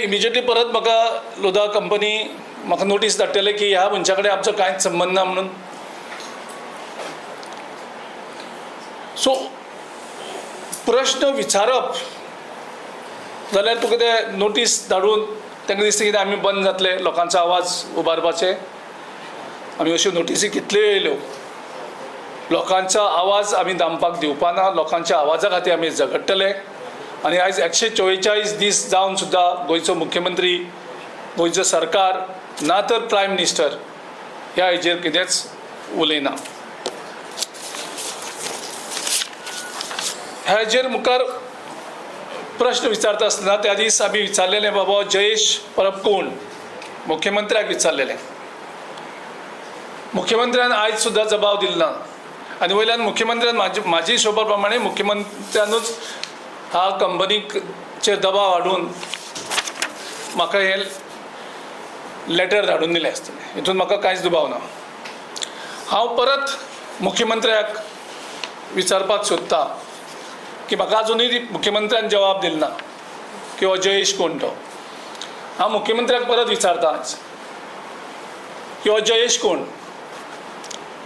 Immediately परत म्हाका Lodha company म्हाका नोटीस धाडटले की ह्या मनशा कडेन आमचो कांयच संबंद ना म्हणून. सो प्रश्न विचारप जाल्यार तुका ते नोटीस धाडून तांकां दिसता की आमी बंद जातले लोकांचो आवाज उबारपाचे. आमी अश्यो नोटीसी कितल्यो येयल्यो. लोकांचो आवाज आमी दामपाक दिवपाना. लोकांच्या आवाजा खातीर आमी झगडटले. आनी आयज 144 दीस जावन सुद्दां गोंयचो मुख्यमंत्री, गोंयचो सरकार ना तर प्रायम मिनिस्टर ह्या हेजेर कितेंच उलयना. हेजेर मुखार प्रश्न विचारता आसतना त्या दीस आमी विचारलेलें बाबा जयेश परब कोण मुख्यमंत्र्याक विचारलेलें. मुख्यमंत्र्यान आयज सुद्दां जबाब दिलो ना. आनी वयल्यान मुख्यमंत्र्यान म्हाजी हिशोबा प्रमाणे मुख्यमंत्र्यानूच ह्या कंपनीचेर दबाव हाडून म्हाका हें लेटर धाडून दिलें आसतलें. हितून म्हाका कांयच दुबाव ना. हांव परत मुख्यमंत्र्याक विचारपाक सोदतां की म्हाका अजुनूय मुख्यमंत्र्यान जबाब दिलो ना की हो जयेश कोण तो. हांव मुख्यमंत्र्याक परत विचारतां आज की हो जयेश कोण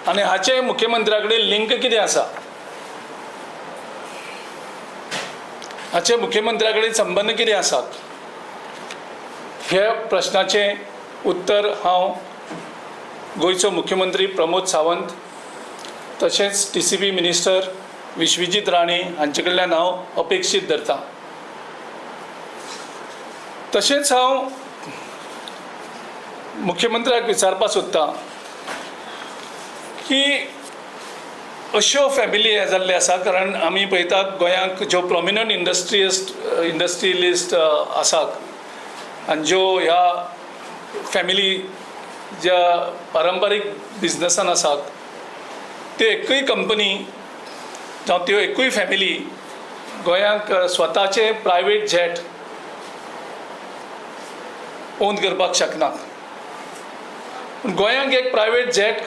आनी हाचे मुख्यमंत्र्या कडेन लिंक कितें आसा. हाचे मुख्यमंत्र्या कडेन संबंद कितें आसात. हे प्रश्नाचें उत्तर हांव गोंयचो मुख्यमंत्री प्रमोद सावंत तशेंच TCP मिनिस्टर विश्वजीत राणे हांचे कडल्यान हांव अपेक्षीत धरतां. तशेंच हांव मुख्यमंत्र्याक विचारपाक सोदतां की अश्यो फॅमिली हे जाल्ले आसा. कारण आमी पळयतात गोंयांत ज्यो प्रॉमिनंट इंडस्ट्रियलिस्ट आसात आनी ज्यो ह्या फॅमिली ज्या पारंपारीक बिजनसान आसात त्यो एकूय कंपनी जावं त्यो एकूय फॅमिली गोंयांत स्वताचे प्रायवेट जेट ओन करपाक शकनात. पूण गोंयांत एक प्रायवेट जेट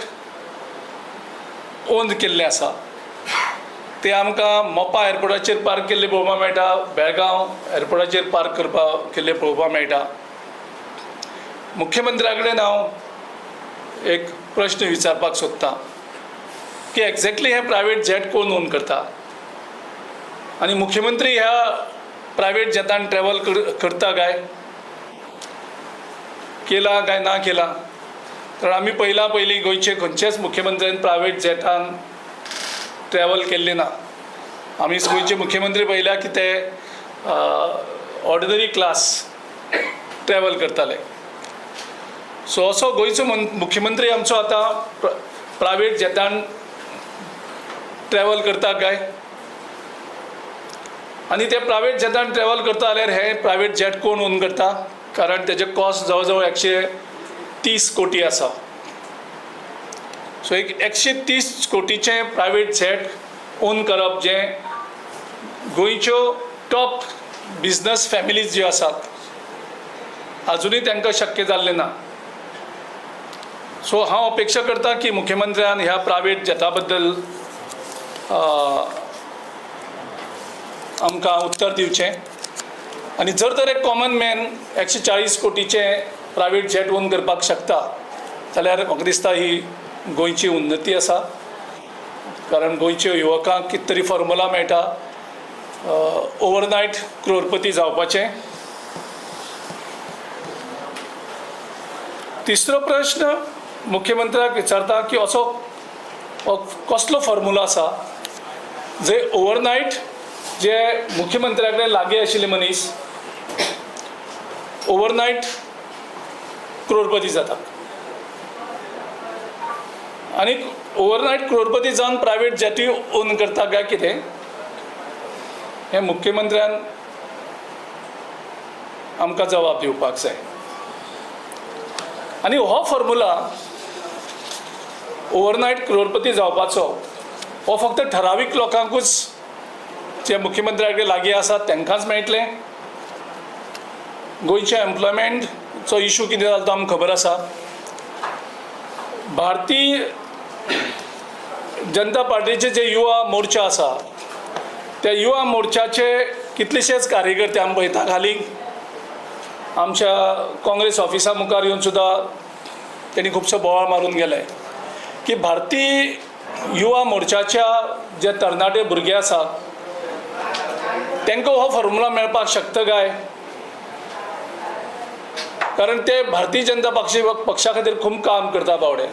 ओन केल्ले आसा. ते आमकां मोपा एअरपोर्टाचेर पार्क केल्ले पळोवपाक मेळटा. बेळगांव एअरपोर्टाचेर पार्क केल्ले पळोवपाक मेळटा. मुख्यमंत्र्या कडेन हांव एक प्रश्न विचारपाक सोदतां की एक्झॅक्टली हे प्रायवेट जेट कोण ओन करता. आनी मुख्यमंत्री ह्या प्रायवेट जेटान ट्रॅवल करता काय केला काय ना केला. कारण आमी पयलीं गोंयचे खंयचेच मुख्यमंत्र्यान प्रायवेट जेटान ट्रॅवल केल्ले ना. आमी गोंयचे मुख्यमंत्री पळयल्या की ते ऑर्डिनरी क्लास ट्रॅवल करताले. सो असो गोंयचो मुख्यमंत्री आमचो आतां प्रायवेट जेटान ट्रॅवल करता काय. आनी ते प्रायवेट जेटान ट्रॅवल करता जाल्यार हे प्रायवेट जेट कोण ओन करता. कारण तेजे कॉस्ट जवळ जवळ 130 कोटी आसा. सो एक 130 कोटीचें प्रायवेट जेट ओन करप जें गोंयच्यो टॉप बिजनस फॅमिलीज ज्यो आसात अजुनूय तांकां शक्य जाल्लें ना. सो हांव अपेक्षा करतां की मुख्यमंत्र्यान ह्या प्रायवेट जेटा बद्दल आमकां उत्तर दिवचें. आनी जर तर एक कॉमन मॅन 140 कोटीचें प्रायवेट जेट ओन करपाक शकता जाल्यार म्हाका दिसता ही गोंयची उन्नती आसा. कारण गोंयच्या युवकांक कितें तरी फॉर्मुला मेळटा ओवरनायट क्रोरपती जावपाचें. तिसरो प्रश्न मुख्यमंत्र्याक विचारता की असो कसलो फॉर्मुला आसा जे ओवरनायट जे मुख्यमंत्र्या कडेन लागीं आशिल्ले मनीस ओवरनायट क्रोरपती जाता. आनी ओवरनायट क्रोरपती जावन प्रायवेट जेटूय ओन करता काय कितें हें मुख्यमंत्र्यान आमकां जबाब दिवपाक जाय. आनी हो फॉर्मुला ओवरनायट क्रोरपती जावपाचो हो फक्त ठरावीक लोकांकूच जे मुख्यमंत्र्या कडेन लागीं आसात तांकांच मेळटलें. गोंयच्या एम्प्लॉयमेंटचो इशू कितें जालो तो आमकां खबर आसा. भारतीय जनता पार्टीचे जे युवा मोर्चा आसा त्या युवा मोर्चाचे कितलेशेच कार्यकर्ते आमी पळयता हालीं आमच्या काँग्रेस ऑफिसा मुखार येवन सुद्दां त्यांनी खुबसो बोवाळ मारून गेले की भारतीय युवा मोर्चाच्या जे तरणाटे भुरगे आसात तांकां हो फॉर्म्युला मेळपाक शकता काय, कारण ते भारतीय जनता पक्षा खातीर खूब काम करता बावडे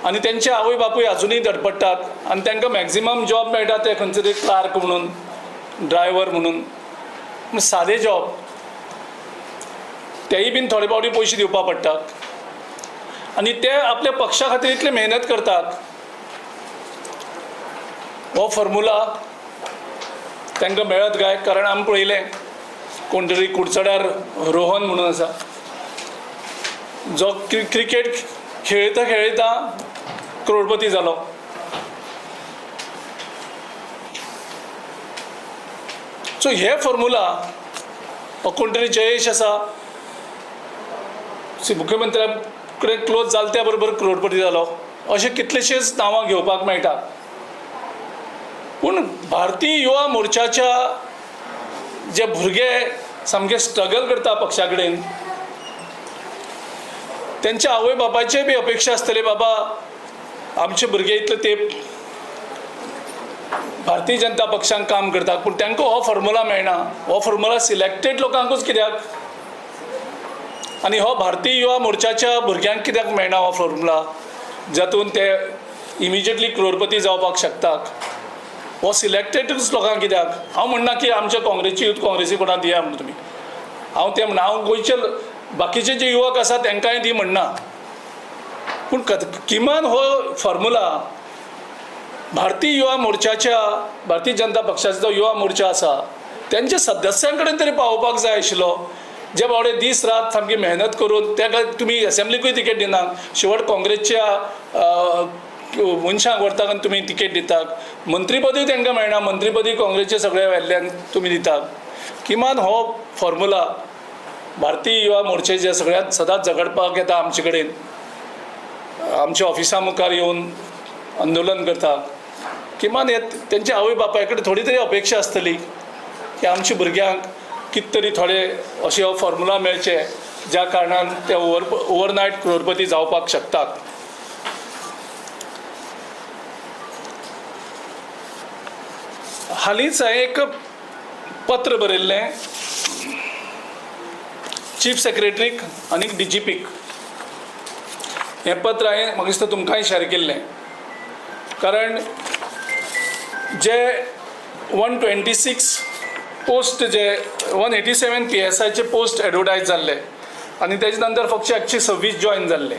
आनी तेंचे आवय बापूय अजुनूय धडपडटात आनी तांकां मॅक्झिमम जॉब मेळटा ते खंयचे तरी क्लार्क म्हणून, ड्रायव्हर म्हणून, सादे जॉब, तेय बीन थोडे फावटी पयशे दिवपा पडटात आनी ते आपल्या पक्षा खातीर इतली मेहनत करतात. हो फॉर्म्युला तांकां मेळत काय, कारण आमी पळयलें कोण तरी कुडचड्यार रोहन म्हणून आसा जो क्रिकेट खेळटा खेळटा करोडपती जालो. सो हे फॉर्म्युला कोण तरी जयेश आसा मुख्यमंत्र्या कडेन क्लोज जाले त्या बरोबर करोडपती जालो, अशे कितलेशेच नांवां घेवपाक मेळटा. पूण भारतीय युवा मोर्चाच्या जे भुरगे सामके स्ट्रगल करता पक्षा कडेन, त्यांच्या आवय बापायचे बी अपेक्षा आसतले बाबा आमचे भुरगे इतले ते भारतीय जनता पक्षान काम करतात पूण तांकां हो फॉर्म्युला मेळना. हो फॉर्म्युला सिलेक्टेड लोकांकूच कित्याक, आनी हो भारतीय युवा मोर्चाच्या भुरग्यांक कित्याक मेळना हो फॉर्म्युला जातून ते इमिजिएटली करोडपती जावपाक शकतात. हो सिलेक्टेडूच लोकांक कित्याक. हांव म्हणना की आमच्या काँग्रेसची यूथ काँग्रेसी कोणाक दिया म्हणून तुमी, हांव तें म्हणना, हांव गोंयचे बाकीचे जे युवक आसा तांकांय दी म्हणना, पूण किमान हो फॉर्म्युला भारतीय युवा मोर्चाच्या, भारतीय जनता पक्षाचो जो युवा मोर्चा आसा त्यांच्या सदस्यां कडेन तरी पावोवपाक जाय आशिल्लो. जे बावडे दीस रात सामकी मेहनत करून त्या तुमी असेंब्लीकूय तिकेट दिनात, शेवट काँग्रेसच्या मनशांक व्हरतात आनी तुमी तिकेट दितात, मंत्रीपदूय तांकां मेळना, मंत्रीपदूय काँग्रेसचे सगळे वेल्ल्यान तुमी दितात. किमान हो फॉर्म्युला भारतीय युवा मोर्चाचे सगळ्यात सदांच झगडपाक येता आमचे कडेन, आमच्या ऑफिसा मुखार येवन आंदोलन करता, किमान तेंच्या आवय बापाय कडेन थोडी तरी अपेक्षा आसतली की आमच्या भुरग्यांक कित तरी थोडे अशे हो फॉर्म्युला मेळचे ज्या कारणान ते ओवरनायट करोडपती जावपाक शकतात. हालींच हांवें एक पत्र बरयल्लें चीफ सेक्रेटरीक आनी DGPक. हें पत्र हांवें म्हाका दिसता तुमकांय शेअर केल्लें, कारण जे 126 पोस्ट जे 187 PSIचे पोस्ट एडवर्टायज जाल्ले आनी तेजे नंतर फक्त 126 जॉयन जाल्ले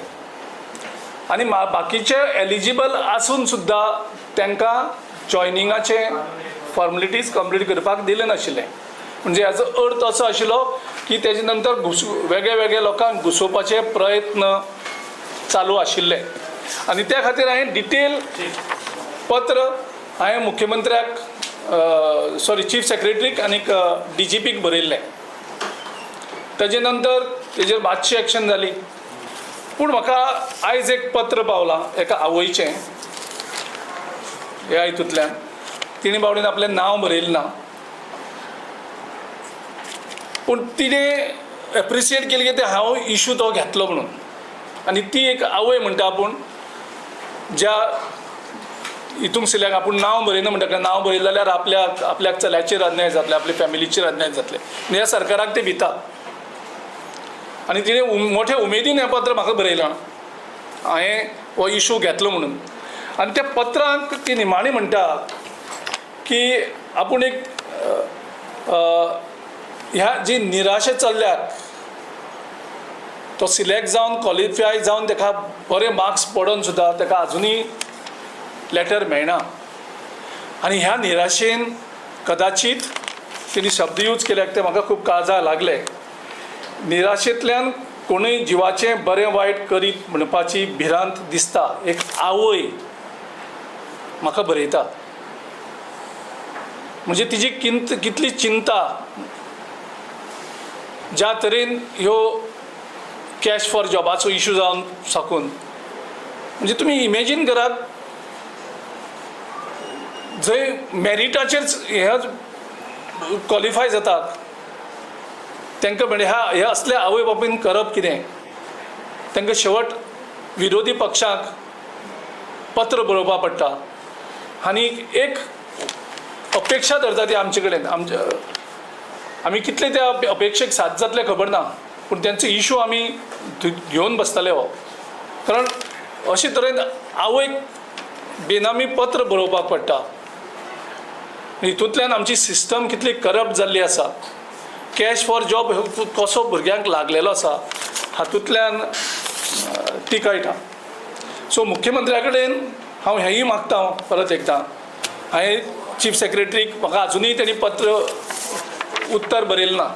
आनी बाकीचे एलिजिबल आसून सुद्दां तांकां जॉयनिंगाचे फॉर्मेलिटीज कंप्लीट करपाक दिले नाशिल्ले. म्हणजे हाचो अर्थ असो आशिल्लो की तेजे नंतर वेगळे वेगळे लोकांक घुसोवपाचे प्रयत्न चालू आशिल्ले आनी त्या खातीर हांवें डिटेल पत्र हांवें मुख्यमंत्र्याक चीफ सेक्रेटरीक आनी DGPक बरयल्लें. तेजे नंतर तेजेर मातशी एक्शन जाली. पूण म्हाका आयज एक पत्र पावलां एका आवयचें ह्या हितूंतल्यान, तिणे बावडीन आपलें नांव बरयलें ना, पूण तिणें एप्रिशिएट केलें की ते हांव इशू तो घेतलो म्हणून. आनी ती एक आवय म्हणटा आपूण ज्या हितूंक सिल्याक आपूण नांव बरयना म्हणटा, नांव बरयलें जाल्यार आपल्याक चल्याचेर अन्याय जातले, आपल्या फॅमिलीचेर अन्याय जातले, ह्या सरकाराक ते भिता. आनी तिणें मोठ्या उमेदीन हें पत्र म्हाका बरयलां हांवें हो इशू घेतलो म्हणून. आनी त्या पत्रांत ती निमाणी म्हणटा की आपूण एक ह्या जी निराशे चल्ल्यात, तो सिलेक्ट जावन क्वॉलिफाय जावन ताका बरे मार्क्स पडोवन सुद्दां ताका अजुनूय लेटर मेळना. आनी ह्या निराशेन कदाचित तिणी शब्द यूज केल्याक ते म्हाका खूब काळजाक लागले. निराशेंतल्यान कोणूय जिवाचें बरें वायट करीत म्हणपाची भिरांत दिसता. एक आवय म्हाका बरयता, म्हणजे तिजी कितली चिंता, ज्या तरेन ह्यो कॅश फॉर जॉबाचो इशू जावन साकून, म्हणजे तुमी इमेजीन करात जंय मेरिटाचेर हे क्वॉलिफाय जातात तांकां म्हणजे हे असले आवय बापून करप कितें, तांकां शेवट विरोधी पक्षाक पत्र बरोवपाक पडटा आनी एक अपेक्षा धरता ती आमचे कडेन. आमी कितले त्या अपेक्षेक साथ जातले खबर ना, पूण तेंचो इशू आमी घेवन बसतले हो. कारण अशे तरेन आवयक बेनामी पत्र बरोवपाक पडटा. हितूंतल्यान आमची सिस्टम कितली करप्ट जाल्ली आसा. कॅश फॉर जॉब कसो भुरग्यांक लागलेलो आसा हातूंतल्यान ती कळटा. सो मुख्यमंत्र्या कडेन हांव हेंय मागता परत एकदां. हांवें चीफ सेक्रेटरीक म्हाका अजुनूय तेणी पत्र उत्तर बरयलें ना.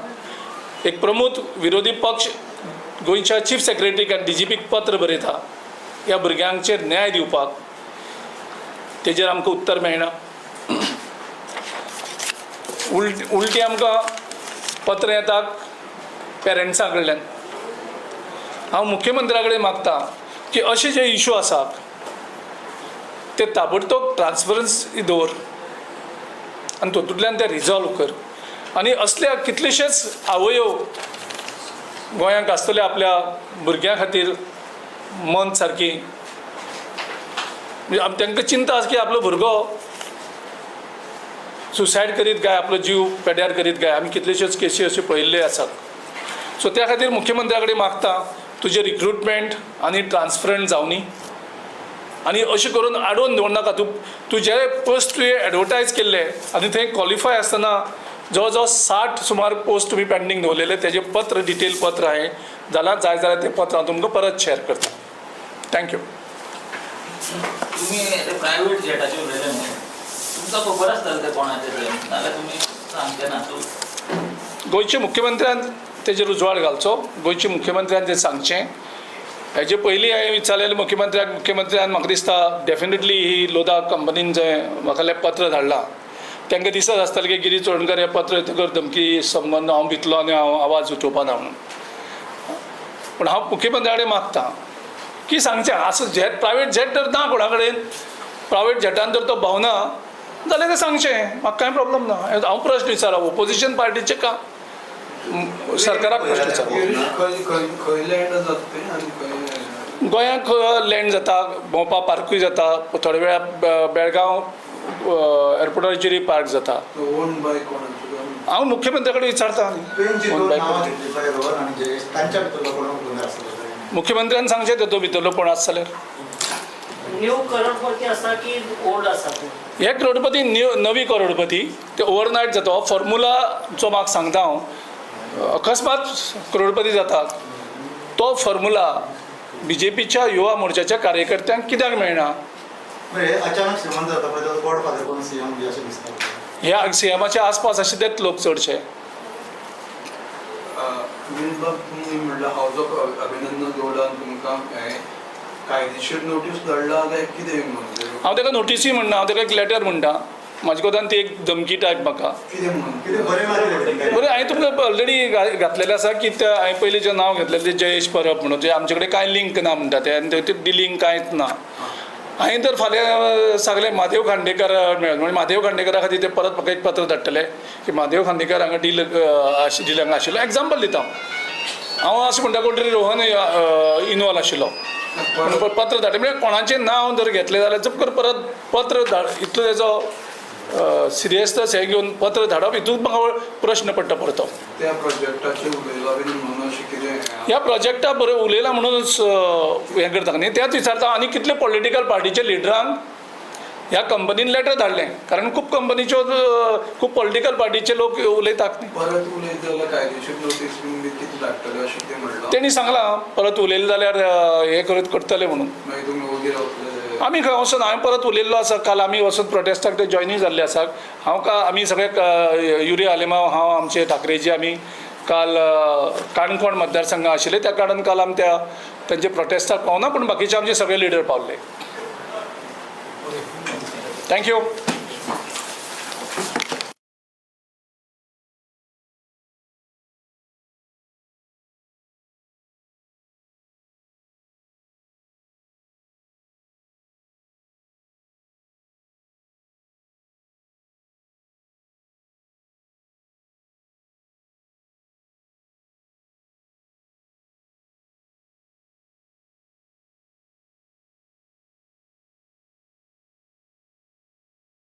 एक प्रमुख विरोधी पक्ष गोंयच्या चीफ सेक्रेटरीक आनी DGPक पत्र बरयता ह्या भुरग्यांचेर न्याय दिवपाक, तेजेर आमकां उत्तर मेळना. उलटी आमकां पत्र येता पेरंट्सां कडल्यान. हांव मुख्यमंत्र्या कडेन मागता की अशे जे इशू आसात ते ताबडतोब ट्रान्सपरन्सी दवर आनी तातूंतल्यान ते रिजॉल्व कर. आनी असल्या कितलेशेच आवयो गोंयांत आसतले आपल्या भुरग्यां खातीर मन सारकी, म्हणजे तांकां चिंता आसा की आपलो भुरगो सुसायड करीत काय, आपलो जीव पेड्यार करीत काय. आमी कितलेशेच केसी अशे पळयल्ले आसात. सो त्या खातीर मुख्यमंत्र्या कडेन मागता तुजें रिक्रुटमेंट आनी ट्रान्सपरंट जावनी आनी अशें करून आडोवन दवरनाका. तूं जे पोस्ट तुवें एडवर्टायज केल्ले आनी थंय क्वॉलिफाय आसतना जवळ जवळ 60 सुमार पोस्ट तुमी पेंडींग दवरलेले, तेजे पत्र डिटेल पत्र आहे जाल्यार जाय जाल्यार तें पत्र हांव तुमकां परत शेअर करता. थँक्यू. तुम्ही प्रायव्हेट जेटाचे उलयले न्ही, तुमकां खबर आसतलें तें कोणाचें तें, नाल्यार तुमी सांगचे ना. गोंयच्या मुख्यमंत्र्यान तेजेर उजवाड घालचो. गोंयच्या मुख्यमंत्र्यान तें सांगचें. हेजे पयलीं हांवें विचारलेलें मुख्यमंत्र्यान म्हाका दिसता डेफिनेटली ही लोधा कंपनीन जें म्हाका पत्र धाडलां तांकां दिसत आसतलें की गिरीश चोडणकर हें पत्र येतकर धमकी संबंद हांव भितलो आनी हांव आवाज उठोवपाना म्हणून. पूण हांव मुख्यमंत्र्या कडेन मागता की सांगचें असं जेट प्रायवेट जेट तर ना कोणा कडेन, प्रायवेट जेटान जर तो भोंवना जाल्यार तें सांगचें, म्हाका कांय प्रॉब्लम ना. हांव प्रश्न विचारप ओपोजिशन पार्टीचे का सरकाराक प्रश्न विचारप. गोंयांत लँड जाता, भोंवपा पार्कूय जाता, थोडे वेळा बेळगांव एअरपोर्टाचेरूय पार्क जाता. हांव मुख्यमंत्र्या कडेन विचारता. मुख्यमंत्र्यान सांगचें तेतूं भितरलो कोण आसा जाल्यार. न्यू करोडपती आसा की ओल्ड आसा? हे करोडपती नवी करोडपती ते ओवरनायट जाता. हो फॉर्म्युला जो म्हाका सांगता हांव, अकस्मात करोडपती जाता तो फॉर्म्युला BJPच्या युवा मोर्चाच्या कार्यकर्त्यांक कित्याक मेळना? ह्या सीएमाच्या आसपास अशे तेच लोक चडशे. हांव ताका नोटीसूय म्हणना, हांव ताका एक लेटर म्हणटा. म्हाजे कोतान ती एक धमकी टायप म्हाका. बरें, हांवें तुमकां ऑलरेडी घातलेलें आसा की हांवें पयलीं जें नांव घेतलेलें जयेश परब म्हणून, जे आमचे कडेन कांय लिंक ना म्हणटा ते, आनी ते डिलिंक कांयच ना. हांवें तर फाल्यां सांगलें म्हादेव खांडेकर मेळत म्हणून. म्हादेव खांडेकरा खातीर ते परत म्हाका एक पत्र धाडटले की म्हादेव खांडेकर हांगा डिलंग आशिल्लो. एग्जाम्पल दिता हांव. अशें म्हणटा कोण तरी रोहन इनवॉल्व आशिल्लो पत्र धाडलें. म्हणजे कोणाचें नांव जर घेतलें जाल्यार जपकर परत पत्र धाड. इतलो तेजो सिरियसनेस हें घेवन पत्र धाडप, हितून म्हाका प्रश्न पडटा परतो. ह्या प्रोजेक्टा बरें उलयलां म्हणूनच हें करता न्ही. तेंच विचारता आनी कितले पॉलिटिकल पार्टीचे लिडरांक ह्या कंपनीन लेटर धाडलें, कारण खूब कंपनीच्यो खूब पॉलिटिकल पार्टीचे लोक उलयतात न्ही. तेणी सांगलां परत उलयलें जाल्यार हें करतले म्हणून. आमी खंय वचून हांवें परत उलयल्लो आसा. काल आमी वचून प्रोटेस्टाक ते जॉयनूय जाल्ले आसात. आमी सगळे युरिया आलेमांव, हांव, आमचे ठाकरेजी आमी काल काणकोण मतदारसंघ आशिल्ले, त्या कारणान काल आमी तांचे प्रोटेस्टाक पावना, पूण बाकीचे आमचे सगळे लिडर पावले. थँक्यू.